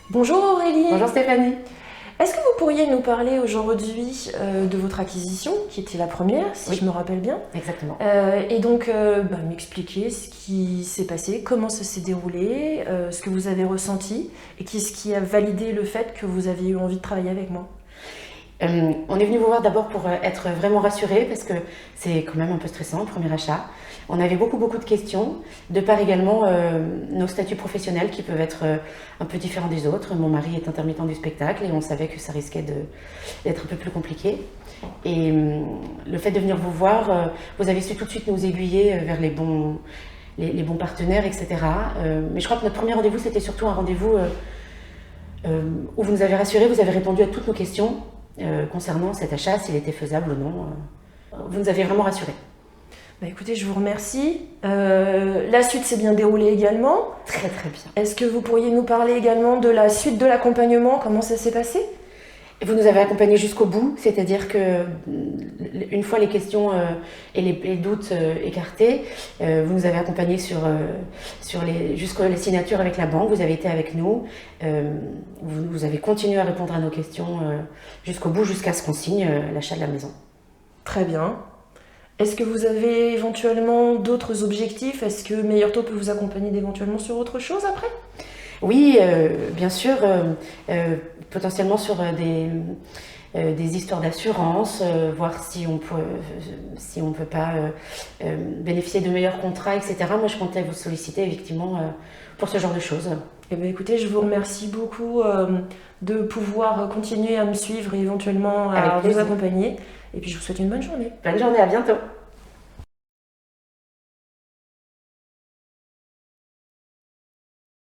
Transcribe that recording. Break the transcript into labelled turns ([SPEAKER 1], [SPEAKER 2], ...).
[SPEAKER 1] Bonjour Aurélie.
[SPEAKER 2] Bonjour Stéphanie.
[SPEAKER 1] Est-ce que vous pourriez nous parler aujourd'hui de votre acquisition, qui était la première, si
[SPEAKER 2] Oui.
[SPEAKER 1] je me rappelle bien,
[SPEAKER 2] Exactement.
[SPEAKER 1] et donc m'expliquer ce qui s'est passé, comment ça s'est déroulé, ce que vous avez ressenti, et qu'est-ce qui a validé le fait que vous aviez eu envie de travailler avec moi?
[SPEAKER 2] On est venu vous voir d'abord pour être vraiment rassurés parce que c'est quand même un peu stressant, le premier achat. On avait beaucoup de questions, de par également nos statuts professionnels qui peuvent être un peu différents des autres. Mon mari est intermittent du spectacle et on savait que ça risquait d'être un peu plus compliqué. Et le fait de venir vous voir, vous avez su tout de suite nous aiguiller vers les bons partenaires, etc. Mais je crois que notre premier rendez-vous, c'était surtout un rendez-vous où vous nous avez rassurés, vous avez répondu à toutes nos questions concernant cet achat, s'il était faisable ou non. Vous nous avez vraiment rassurés.
[SPEAKER 1] Bah écoutez, je vous remercie. La suite s'est bien déroulée également.
[SPEAKER 2] Très bien.
[SPEAKER 1] Est-ce que vous pourriez nous parler également de la suite de l'accompagnement, comment ça s'est passé?
[SPEAKER 2] Et vous nous avez accompagnés jusqu'au bout, c'est-à-dire que une fois les questions et les doutes écartés, vous nous avez accompagnés jusqu'aux les signatures avec la banque, vous avez été avec nous, vous avez continué à répondre à nos questions jusqu'au bout, jusqu'à ce qu'on signe l'achat de la maison.
[SPEAKER 1] Très bien. Est-ce que vous avez éventuellement d'autres objectifs? Est-ce que Meilleur Taux peut vous accompagner éventuellement sur autre chose après?
[SPEAKER 2] Oui, bien sûr, potentiellement sur des histoires d'assurance, voir si on peut pas bénéficier de meilleurs contrats, etc. Moi, je comptais vous solliciter effectivement pour ce genre de choses.
[SPEAKER 1] Eh bien, écoutez, je vous remercie beaucoup de pouvoir continuer à me suivre et éventuellement à
[SPEAKER 2] Avec
[SPEAKER 1] vous
[SPEAKER 2] plaisir.
[SPEAKER 1] accompagner. Et puis, je vous souhaite une bonne journée.
[SPEAKER 2] Bonne journée, à bientôt.